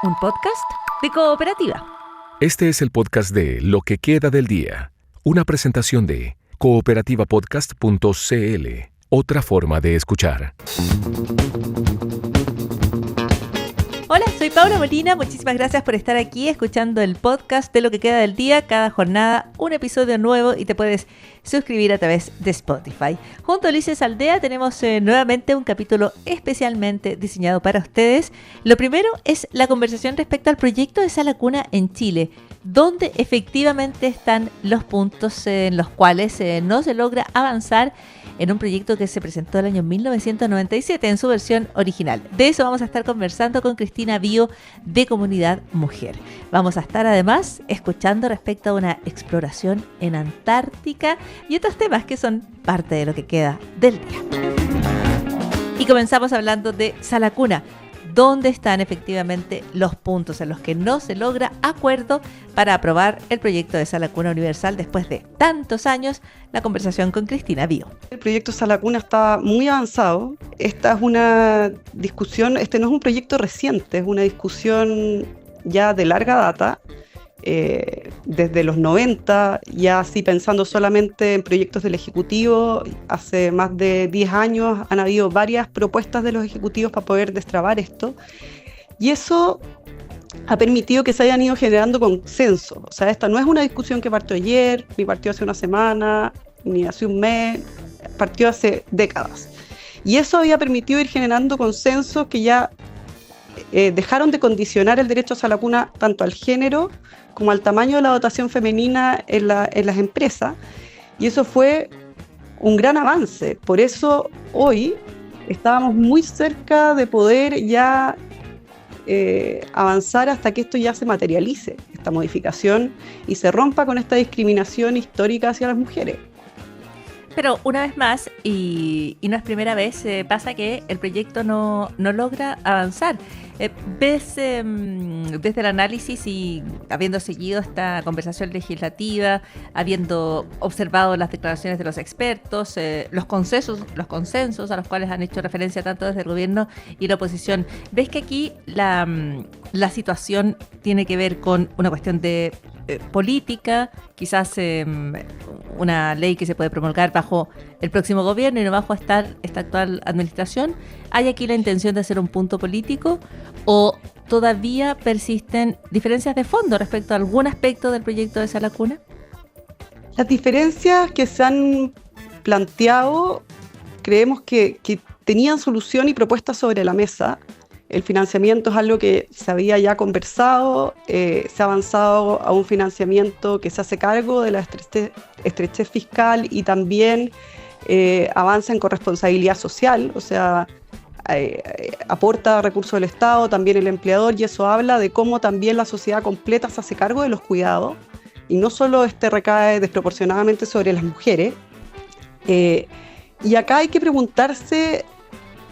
un podcast de Cooperativa. Este es el podcast de Lo que queda del día, una presentación de cooperativapodcast.cl, otra forma de escuchar. Hola, soy Paula Molina, muchísimas gracias por estar aquí escuchando el podcast de Lo que queda del día. Cada jornada un episodio nuevo y te puedes suscribir a través de Spotify. Junto a Ulises Aldea tenemos nuevamente un capítulo especialmente diseñado para ustedes. Lo primero es la conversación respecto al proyecto de Sala Cuna en Chile, donde efectivamente están los puntos en los cuales no se logra avanzar en un proyecto que se presentó el año 1997 en su versión original. De eso vamos a estar conversando con Cristina Bio de Comunidad Mujer. Vamos a estar además escuchando respecto a una exploración en Antártica y otros temas que son parte de lo que queda del día. Y comenzamos hablando de Sala Cuna, donde están efectivamente los puntos en los que no se logra acuerdo para aprobar el proyecto de Sala Cuna Universal después de tantos años. La conversación con Cristina Bio. El proyecto Sala Cuna está muy avanzado. Esta es una discusión, este no es un proyecto reciente, es una discusión ya de larga data, desde los 90, ya así pensando solamente en proyectos del Ejecutivo. Hace más de 10 años han habido varias propuestas de los ejecutivos para poder destrabar esto, y eso ha permitido que se hayan ido generando consenso. O sea, esta no es una discusión que partió ayer, ni partió hace una semana, ni hace un mes, partió hace décadas. Y eso había permitido ir generando consensos que ya dejaron de condicionar el derecho a Sala Cuna tanto al género como al tamaño de la dotación femenina en las empresas, y eso fue un gran avance. Por eso hoy estábamos muy cerca de poder ya avanzar hasta que esto ya se materialice, esta modificación, y se rompa con esta discriminación histórica hacia las mujeres. Pero una vez más, y no es primera vez, pasa que el proyecto no logra avanzar. Desde el análisis y habiendo seguido esta conversación legislativa, habiendo observado las declaraciones de los expertos, los consensos a los cuales han hecho referencia tanto desde el gobierno y la oposición, ¿ves que aquí la situación tiene que ver con una cuestión de política, quizás una ley que se puede promulgar bajo el próximo gobierno y no bajo esta actual administración? ¿Hay aquí la intención de hacer un punto político o todavía persisten diferencias de fondo respecto a algún aspecto del proyecto de Sala Cuna? Las diferencias que se han planteado creemos que tenían solución y propuestas sobre la mesa. El financiamiento es algo que se había ya conversado, se ha avanzado a un financiamiento que se hace cargo de la estrechez fiscal y también avanza en corresponsabilidad social, o sea, aporta recursos del Estado, también el empleador, y eso habla de cómo también la sociedad completa se hace cargo de los cuidados y no solo recae desproporcionadamente sobre las mujeres. Y acá hay que preguntarse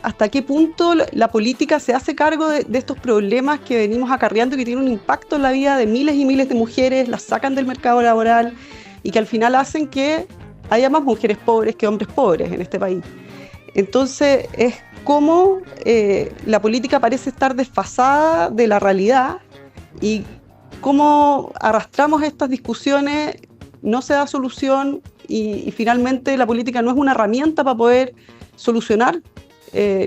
hasta qué punto la política se hace cargo de estos problemas que venimos acarreando y que tienen un impacto en la vida de miles y miles de mujeres, las sacan del mercado laboral y que al final hacen que haya más mujeres pobres que hombres pobres en este país. Entonces es como la política parece estar desfasada de la realidad y cómo arrastramos estas discusiones, no se da solución y finalmente la política no es una herramienta para poder solucionar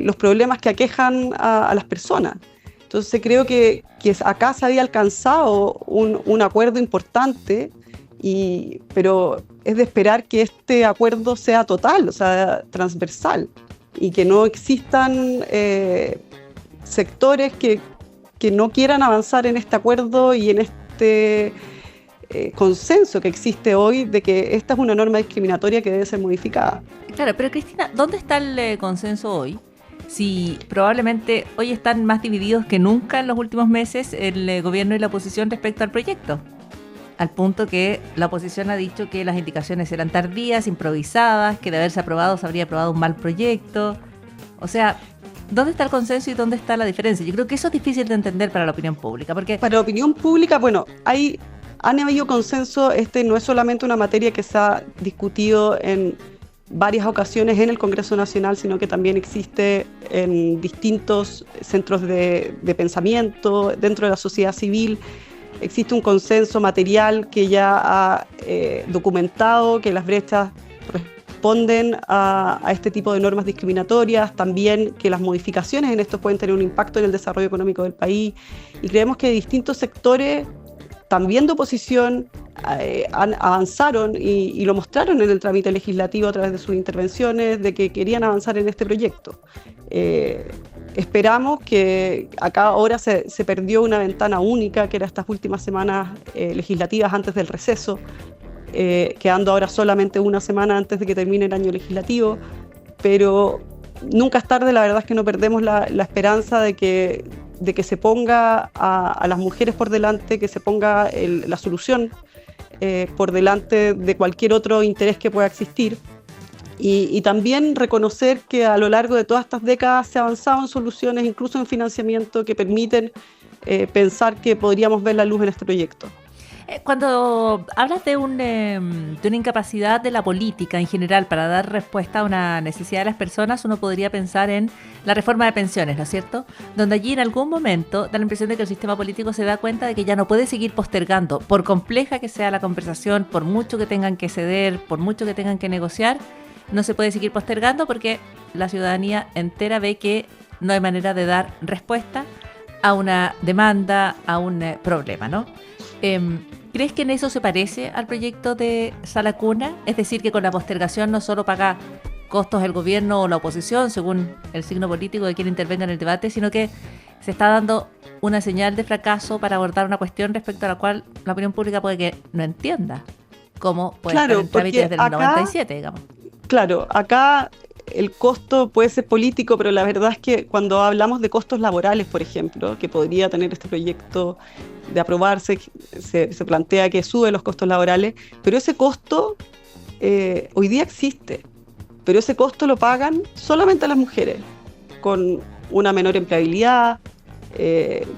los problemas que aquejan a las personas. Entonces creo que acá se había alcanzado un acuerdo importante, pero es de esperar que este acuerdo sea total, o sea, transversal, y que no existan sectores que no quieran avanzar en este acuerdo y en este consenso que existe hoy de que esta es una norma discriminatoria que debe ser modificada. Claro, pero Cristina, ¿dónde está el consenso hoy? Si probablemente hoy están más divididos que nunca en los últimos meses el gobierno y la oposición respecto al proyecto, al punto que la oposición ha dicho que las indicaciones eran tardías, improvisadas, que de haberse aprobado se habría aprobado un mal proyecto. O sea, ¿dónde está el consenso y dónde está la diferencia? Yo creo que eso es difícil de entender para la opinión pública, porque para la opinión pública, bueno, han habido consenso. No es solamente una materia que se ha discutido en varias ocasiones en el Congreso Nacional, sino que también existe en distintos centros de pensamiento, dentro de la sociedad civil. Existe un consenso material que ya ha documentado que las brechas responden a este tipo de normas discriminatorias, también que las modificaciones en esto pueden tener un impacto en el desarrollo económico del país, y creemos que distintos sectores, también de oposición, avanzaron y lo mostraron en el trámite legislativo a través de sus intervenciones, de que querían avanzar en este proyecto. Esperamos que acá ahora se perdió una ventana única, que era estas últimas semanas legislativas antes del receso, quedando ahora solamente una semana antes de que termine el año legislativo, pero nunca es tarde. La verdad es que no perdemos la esperanza de que se ponga a las mujeres por delante, que se ponga la solución por delante de cualquier otro interés que pueda existir, y también reconocer que a lo largo de todas estas décadas se ha avanzado en soluciones, incluso en financiamiento, que permiten pensar que podríamos ver la luz en este proyecto. Cuando hablas de una incapacidad de la política en general para dar respuesta a una necesidad de las personas, uno podría pensar en la reforma de pensiones, ¿no es cierto? Donde allí en algún momento da la impresión de que el sistema político se da cuenta de que ya no puede seguir postergando, por compleja que sea la conversación, por mucho que tengan que ceder, por mucho que tengan que negociar, no se puede seguir postergando porque la ciudadanía entera ve que no hay manera de dar respuesta a una demanda, a un problema, ¿no? ¿Crees que en eso se parece al proyecto de Sala Cuna? Es decir, que con la postergación no solo paga costos el gobierno o la oposición, según el signo político de quien intervenga en el debate, sino que se está dando una señal de fracaso para abordar una cuestión respecto a la cual la opinión pública puede que no entienda cómo puede estar en trámite desde el 97, digamos. Claro, acá el costo puede ser político, pero la verdad es que cuando hablamos de costos laborales, por ejemplo, que podría tener este proyecto de aprobarse, se plantea que sube los costos laborales, pero ese costo hoy día existe, pero ese costo lo pagan solamente las mujeres, con una menor empleabilidad,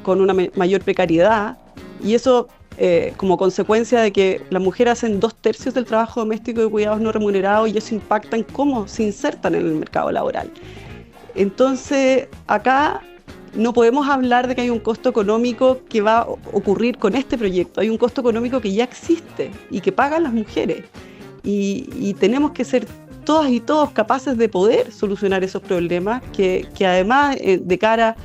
con una mayor precariedad, y eso como consecuencia de que las mujeres hacen 2/3 del trabajo doméstico de cuidados no remunerados, y eso impacta en cómo se insertan en el mercado laboral. Entonces, acá no podemos hablar de que hay un costo económico que va a ocurrir con este proyecto. Hay un costo económico que ya existe y que pagan las mujeres. Y tenemos que ser todas y todos capaces de poder solucionar esos problemas que además, de cara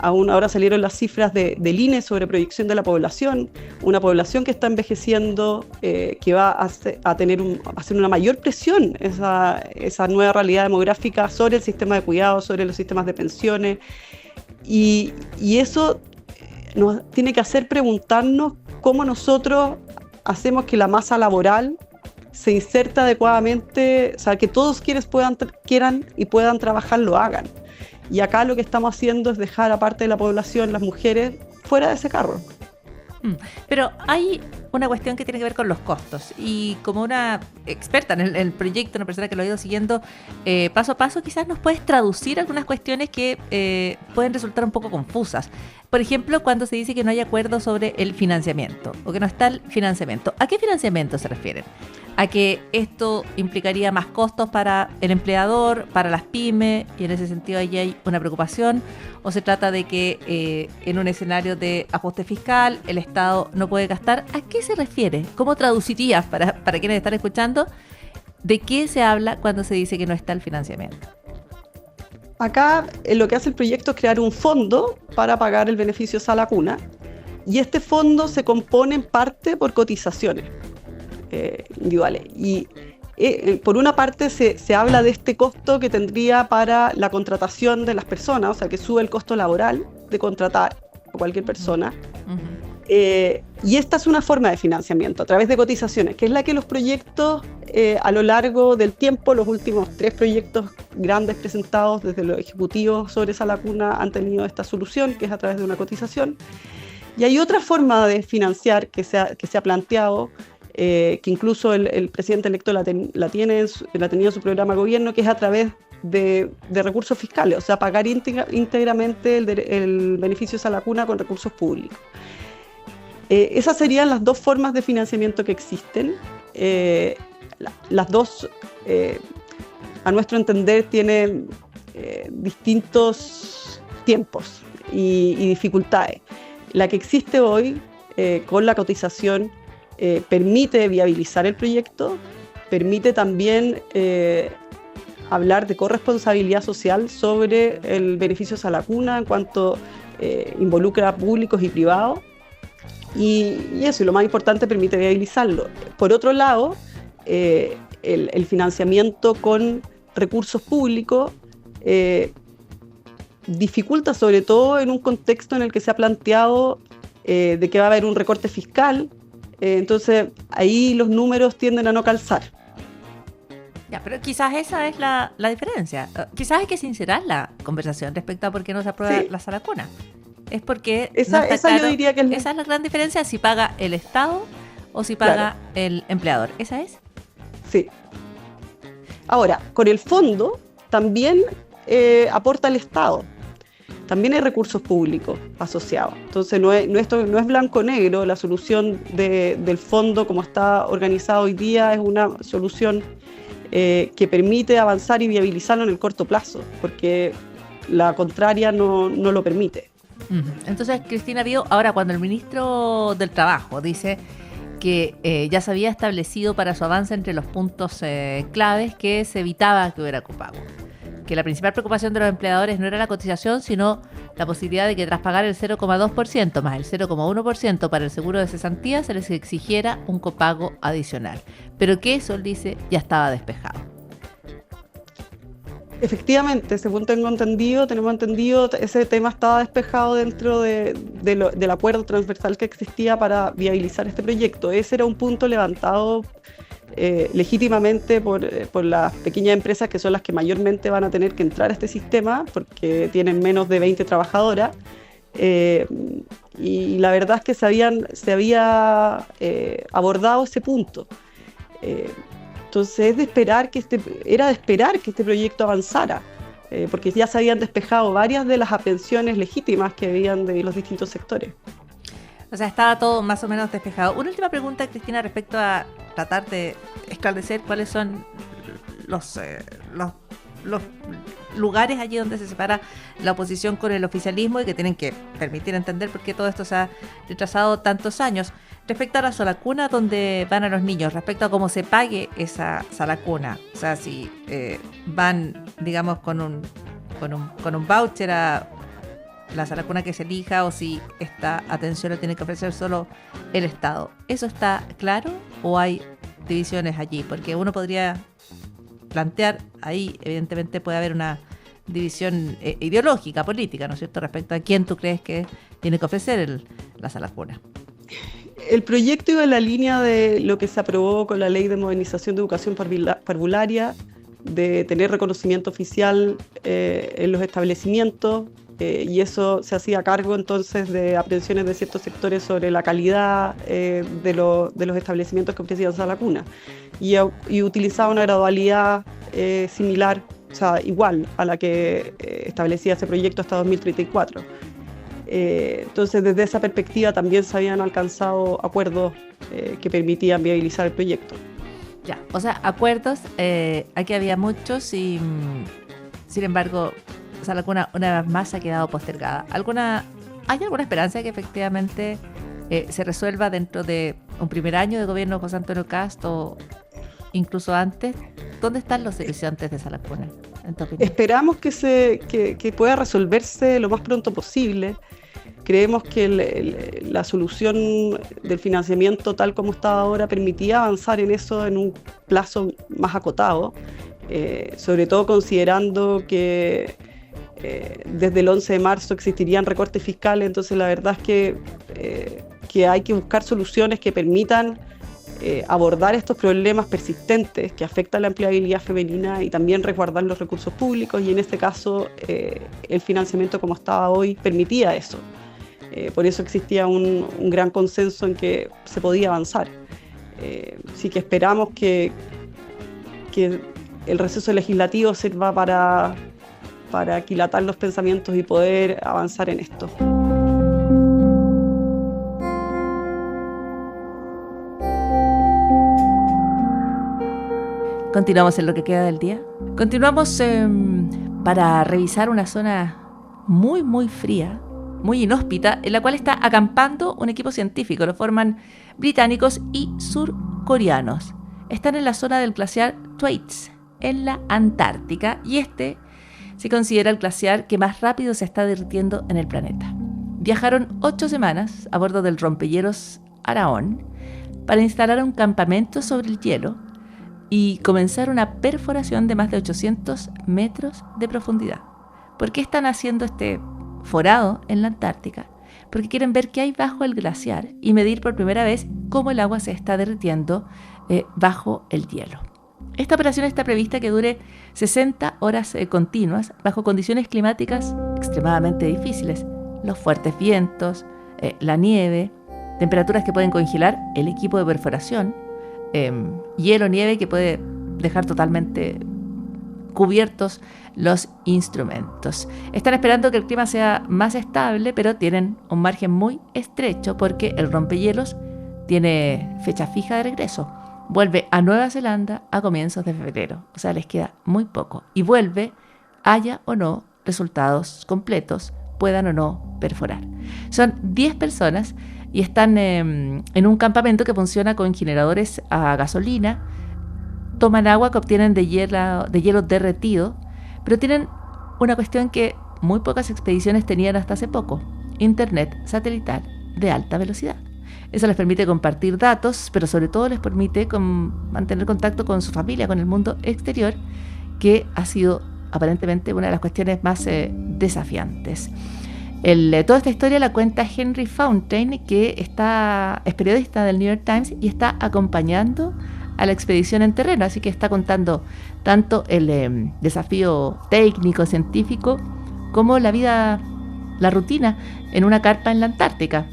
ahora salieron las cifras del INE sobre proyección de la población, una población que está envejeciendo, que va a hacer una mayor presión esa nueva realidad demográfica sobre el sistema de cuidados, sobre los sistemas de pensiones, y eso nos tiene que hacer preguntarnos cómo nosotros hacemos que la masa laboral se inserta adecuadamente, o sea, que todos quienes quieran y puedan trabajar lo hagan. Y acá lo que estamos haciendo es dejar a parte de la población, las mujeres, fuera de ese carro. Pero hay una cuestión que tiene que ver con los costos, y como una experta en el proyecto, una persona que lo ha ido siguiendo paso a paso, quizás nos puedes traducir algunas cuestiones que pueden resultar un poco confusas. Por ejemplo, cuando se dice que no hay acuerdo sobre el financiamiento o que no está el financiamiento, ¿a qué financiamiento se refieren? ¿A que esto implicaría más costos para el empleador, para las pymes, y en ese sentido ahí hay una preocupación? ¿O se trata de que en un escenario de ajuste fiscal el Estado no puede gastar? ¿A qué se refiere? ¿Cómo traducirías para quienes están escuchando de qué se habla cuando se dice que no está el financiamiento? Acá lo que hace el proyecto es crear un fondo para pagar el beneficio Sala Cuna, y este fondo se compone en parte por cotizaciones individuales. Y por una parte se habla de este costo que tendría para la contratación de las personas, o sea, que sube el costo laboral de contratar a cualquier persona. Y esta es una forma de financiamiento a través de cotizaciones, que es la que los proyectos a lo largo del tiempo, los últimos 3 proyectos grandes presentados desde los ejecutivos sobre Sala Cuna han tenido esta solución, que es a través de una cotización. Y hay otra forma de financiar que se ha planteado, que incluso el presidente electo la tenía en su programa de gobierno, que es a través de recursos fiscales, o sea, pagar íntegramente el beneficio Sala Cuna con recursos públicos. Esas serían las 2 formas de financiamiento que existen. Las dos a nuestro entender tiene distintos tiempos y dificultades. La que existe hoy, con la cotización, permite viabilizar el proyecto, permite también hablar de corresponsabilidad social sobre el beneficio Salacuna en cuanto involucra a públicos y privados, y eso, y lo más importante, permite viabilizarlo. Por otro lado, el financiamiento con recursos públicos dificulta, sobre todo en un contexto en el que se ha planteado de que va a haber un recorte fiscal, entonces ahí los números tienden a no calzar. Ya, pero quizás esa es la diferencia. Quizás hay que sincerar la conversación respecto a por qué no se aprueba la Salacuna. Es porque esa claro, yo diría que esa es la gran diferencia, si paga el Estado o si paga el empleador. ¿Esa es? Sí. Ahora, con el fondo también aporta el Estado. También hay recursos públicos asociados. Entonces esto no es blanco-negro. La solución del fondo, como está organizado hoy día, es una solución que permite avanzar y viabilizarlo en el corto plazo, porque la contraria no lo permite. Entonces, Cristina Bío, ahora cuando el ministro del Trabajo dice que ya se había establecido para su avance entre los puntos claves que se evitaba que hubiera copago, que la principal preocupación de los empleadores no era la cotización, sino la posibilidad de que tras pagar el 0,2% más el 0,1% para el seguro de cesantía se les exigiera un copago adicional, pero que eso, él dice, ya estaba despejado. Efectivamente, según tenemos entendido, ese tema estaba despejado dentro del acuerdo transversal que existía para viabilizar este proyecto. Ese era un punto levantado legítimamente por las pequeñas empresas, que son las que mayormente van a tener que entrar a este sistema porque tienen menos de 20 trabajadoras, y la verdad es que se había abordado ese punto. Entonces era de esperar que este proyecto avanzara, porque ya se habían despejado varias de las aprehensiones legítimas que habían de los distintos sectores. O sea, estaba todo más o menos despejado. Una última pregunta, Cristina, respecto a tratar de esclarecer cuáles son los lugares allí donde se separa la oposición con el oficialismo y que tienen que permitir entender por qué todo esto se ha retrasado tantos años. Respecto a la Salacuna, donde van a los niños, respecto a cómo se pague esa Salacuna, o sea, si van, digamos, con un voucher a la Salacuna que se elija, o si esta atención la tiene que ofrecer solo el Estado. ¿Eso está claro o hay divisiones allí? Porque uno podría plantear, ahí evidentemente puede haber una división ideológica, política, ¿no es cierto?, respecto a quién tú crees que tiene que ofrecer la Salacuna. El proyecto iba en la línea de lo que se aprobó con la Ley de Modernización de Educación Parvularia, de tener reconocimiento oficial en los establecimientos, y eso se hacía cargo entonces de aprehensiones de ciertos sectores sobre la calidad de los establecimientos que ofrecían Salacuna, y utilizaba una gradualidad similar, o sea, igual a la que establecía ese proyecto hasta 2034. Entonces, desde esa perspectiva también se habían alcanzado acuerdos que permitían viabilizar el proyecto. Ya, o sea, acuerdos, aquí había muchos y, sin embargo, Salacuna una vez más ha quedado postergada. ¿Hay alguna esperanza de que efectivamente se resuelva dentro de un primer año de gobierno de José Antonio Kast o incluso antes? ¿Dónde están los deficientes de Salacuna, en tu opinión? Esperamos que pueda resolverse lo más pronto posible. Creemos que la solución del financiamiento tal como estaba ahora permitía avanzar en eso en un plazo más acotado, sobre todo considerando que desde el 11 de marzo existirían recortes fiscales. Entonces la verdad es que hay que buscar soluciones que permitan abordar estos problemas persistentes que afectan la empleabilidad femenina y también resguardar los recursos públicos, y en este caso el financiamiento como estaba hoy permitía eso. Por eso existía un gran consenso en que se podía avanzar. Así que esperamos que el receso legislativo sirva para aquilatar los pensamientos y poder avanzar en esto. Continuamos en lo que queda del día. Continuamos para revisar una zona muy, muy fría, muy inhóspita, en la cual está acampando un equipo científico. Lo forman británicos y surcoreanos. Están en la zona del glaciar Thwaites, en la Antártica, y este se considera el glaciar que más rápido se está derritiendo en el planeta. Viajaron 8 semanas a bordo del rompehielos Araón para instalar un campamento sobre el hielo y comenzar una perforación de más de 800 metros de profundidad. ¿Por qué están haciendo este forado en la Antártica? Porque quieren ver qué hay bajo el glaciar y medir por primera vez cómo el agua se está derritiendo bajo el hielo. Esta operación está prevista que dure 60 horas continuas bajo condiciones climáticas extremadamente difíciles. Los fuertes vientos, la nieve, temperaturas que pueden congelar el equipo de perforación, hielo-nieve que puede dejar totalmente cubiertos los instrumentos. Están esperando que el clima sea más estable, pero tienen un margen muy estrecho porque el rompehielos tiene fecha fija de regreso. Vuelve a Nueva Zelanda a comienzos de febrero, o sea, les queda muy poco. Y vuelve, haya o no resultados completos, puedan o no perforar. Son 10 personas y están en un campamento que funciona con generadores a gasolina. Toman agua que obtienen de hielo derretido, pero tienen una cuestión que muy pocas expediciones tenían hasta hace poco: internet satelital de alta velocidad. Eso les permite compartir datos, pero sobre todo les permite mantener contacto con su familia, con el mundo exterior, que ha sido aparentemente una de las cuestiones más desafiantes. Toda esta historia la cuenta Henry Fountain, que es periodista del New York Times y está acompañando a la expedición en terreno, así que está contando tanto el desafío técnico, científico, como la rutina en una carpa en la Antártica.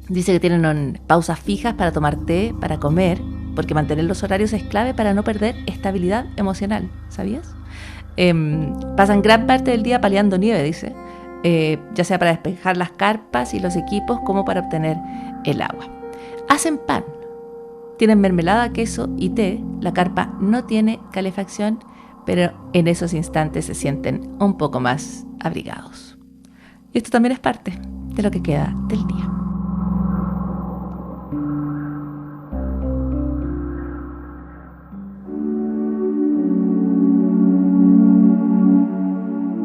Dice que tienen pausas fijas para tomar té, para comer, porque mantener los horarios es clave para no perder estabilidad emocional, ¿sabías? Pasan gran parte del día paleando nieve, dice, ya sea para despejar las carpas y los equipos como para obtener el agua. Hacen pan, tienen mermelada, queso y té. La carpa no tiene calefacción, pero en esos instantes se sienten un poco más abrigados. Y esto también es parte de lo que queda del día.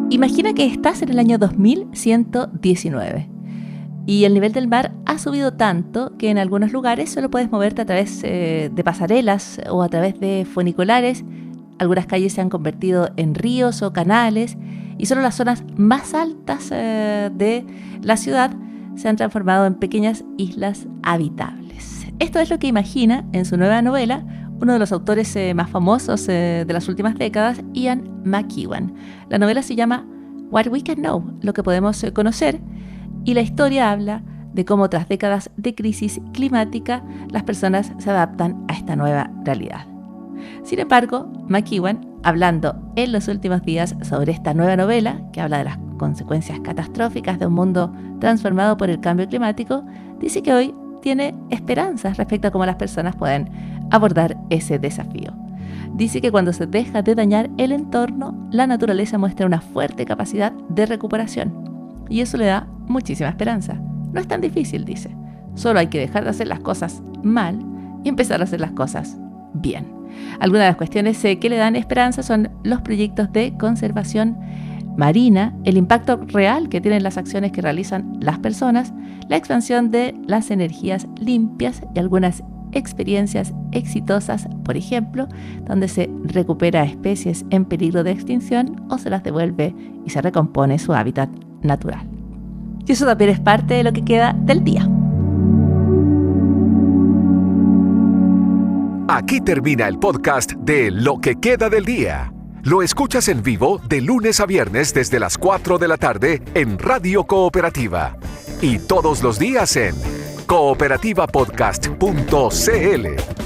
Imagina que estás en el año 2119 y el nivel del mar ha subido tanto que en algunos lugares solo puedes moverte a través de pasarelas o a través de funiculares. Algunas calles se han convertido en ríos o canales y solo las zonas más altas de la ciudad se han transformado en pequeñas islas habitables. Esto es lo que imagina en su nueva novela uno de los autores más famosos de las últimas décadas, Ian McEwan. La novela se llama What We Can Know, lo que podemos conocer, y la historia habla de cómo tras décadas de crisis climática las personas se adaptan a esta nueva realidad. Sin embargo, McEwan, hablando en los últimos días sobre esta nueva novela, que habla de las consecuencias catastróficas de un mundo transformado por el cambio climático, dice que hoy tiene esperanzas respecto a cómo las personas pueden abordar ese desafío. Dice que cuando se deja de dañar el entorno, la naturaleza muestra una fuerte capacidad de recuperación. Y eso le da muchísima esperanza. No es tan difícil, dice. Solo hay que dejar de hacer las cosas mal y empezar a hacer las cosas bien. Algunas de las cuestiones que le dan esperanza son los proyectos de conservación marina, el impacto real que tienen las acciones que realizan las personas, la expansión de las energías limpias y algunas experiencias exitosas, por ejemplo, donde se recupera especies en peligro de extinción o se las devuelve y se recompone su hábitat natural. Y eso también es parte de lo que queda del día. Aquí termina el podcast de Lo que queda del día. Lo escuchas en vivo de lunes a viernes desde las 4 de la tarde en Radio Cooperativa y todos los días en cooperativapodcast.cl.